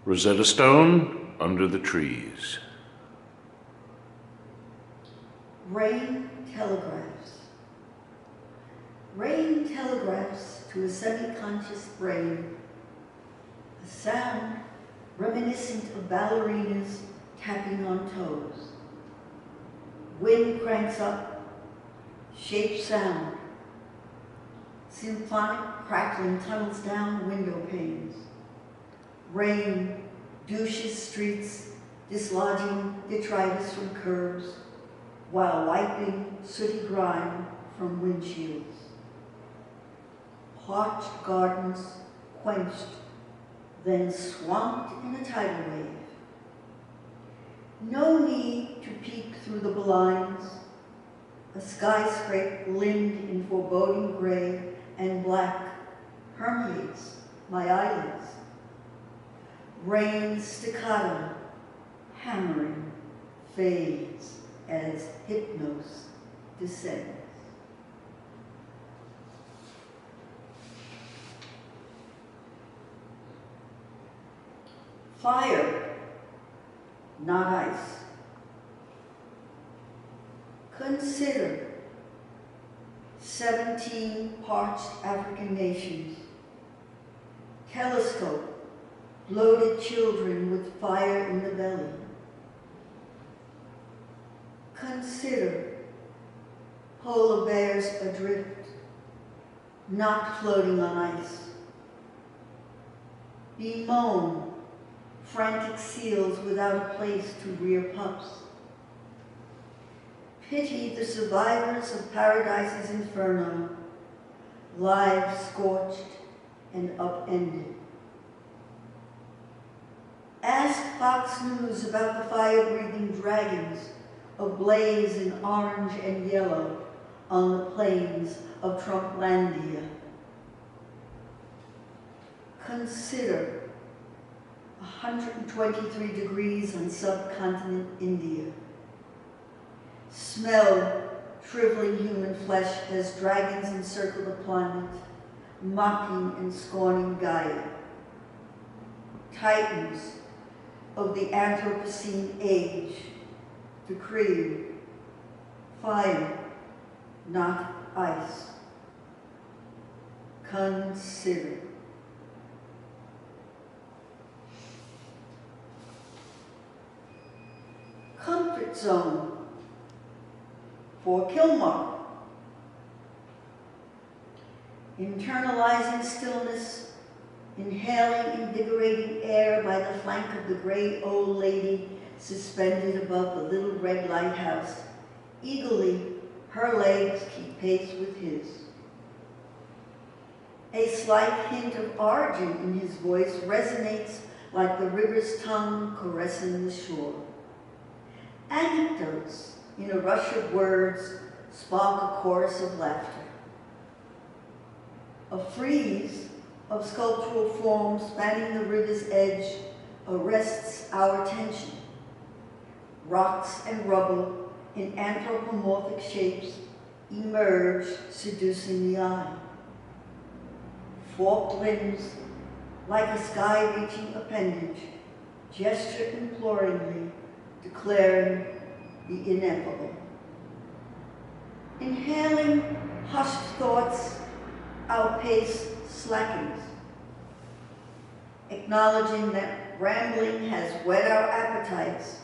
Rosetta Stone, Under the Trees. Rain telegraphs. Rain telegraphs to a semi-conscious brain a sound reminiscent of ballerinas tapping on toes. Wind cranks up, shaped sound. Symphonic crackling tunnels down window panes. Rain douches streets, dislodging detritus from curbs, while wiping sooty grime from windshields. Parched gardens quenched, then swamped in a tidal wave. No need to peek through the blinds. A skyscraper limned in foreboding gray and black permeates my eyelids. Rain staccato, hammering, fades as hypnos descends. Fire, not ice. Consider 17 parched African nations. Telescope bloated children with fire in the belly. Consider polar bears adrift, not floating on ice. Bemoan frantic seals without a place to rear pups. Pity the survivors of Paradise's inferno, lives scorched and upended. Ask Fox News about the fire-breathing dragons ablaze in orange and yellow on the plains of Trumplandia. Consider 123 degrees on subcontinent India. Smell shriveling human flesh as dragons encircle the planet, mocking and scorning Gaia. Titans of the Anthropocene age decree fire, not ice. Consider. Comfort zone for Kilmar. Internalizing stillness, inhaling invigorating air by the flank of the gray old lady suspended above the little red lighthouse. Eagerly, her legs keep pace with his. A slight hint of origin in his voice resonates like the river's tongue caressing the shore. Anecdotes, in a rush of words, spark a chorus of laughter. A frieze of sculptural forms spanning the river's edge arrests our attention. Rocks and rubble in anthropomorphic shapes emerge, seducing the eye. Forked limbs, like a sky-reaching appendage, gesture imploringly, declaring the ineffable. Inhaling hushed thoughts, our pace slackens. Acknowledging that rambling has whet our appetites,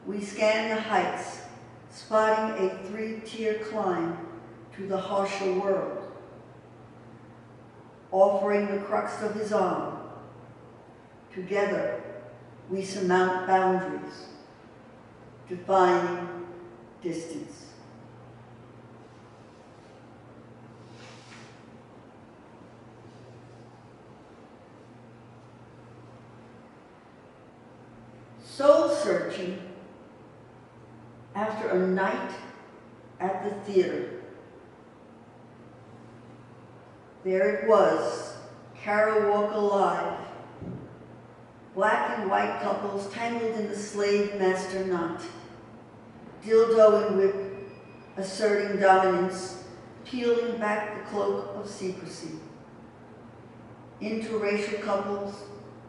we scan the heights, spotting a three-tier climb to the harsher world. Offering the crux of his arm, together we surmount boundaries, defining distance. Soul searching after a night at the theater. There it was, Kara Walker Live. Black and white couples tangled in the slave master knot. Dildo and whip, asserting dominance, peeling back the cloak of secrecy. Interracial couples,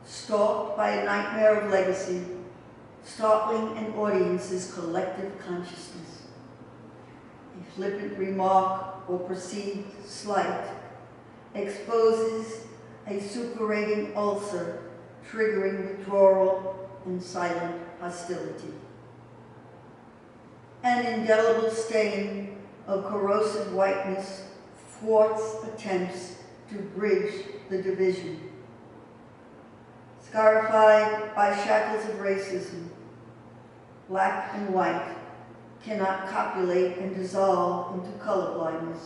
stalked by a nightmare of legacy, startling an audience's collective consciousness. A flippant remark or perceived slight exposes a suppurating ulcer, triggering withdrawal and silent hostility. An indelible stain of corrosive whiteness thwarts attempts to bridge the division. Scarified by shackles of racism, black and white cannot copulate and dissolve into colorblindness.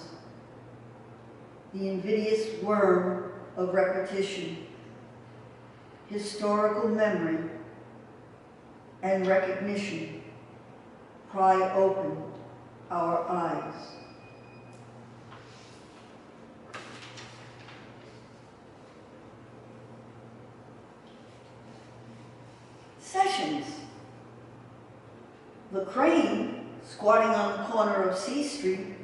The invidious worm of repetition, historical memory, and recognition pry open our eyes. Sessions. The crane, squatting on the corner of C Street,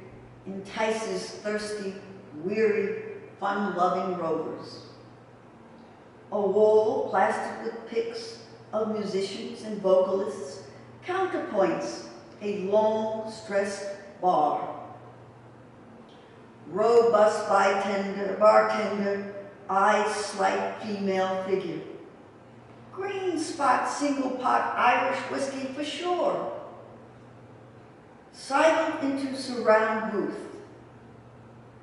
entices thirsty, weary, fun-loving rovers. A wall plastered with pics of musicians and vocalists counterpoints a long, stressed bar. Robust bartender eyes slight female figure. Green spot single pot Irish whiskey for sure. Silent into surround booth.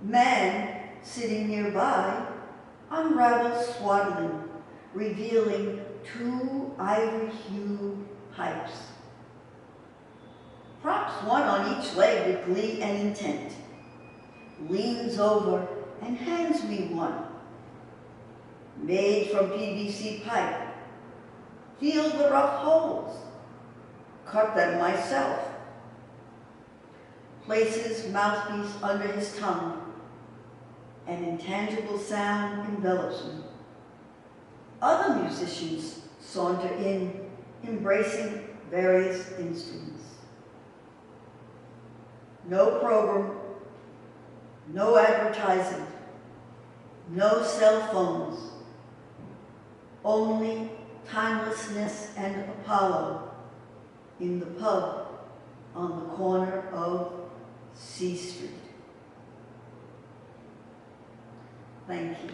Man sitting nearby unravels swaddling, revealing 2 ivory-hued pipes. Props one on each leg with glee and intent. Leans over and hands me one. Made from PVC pipe. Feel the rough holes. Cut them myself. Places mouthpiece under his tongue. An intangible sound envelops me. Other musicians saunter in, embracing various instruments. No program, no advertising, no cell phones, only timelessness and Apollo in the pub on the corner of C Street. Thank you.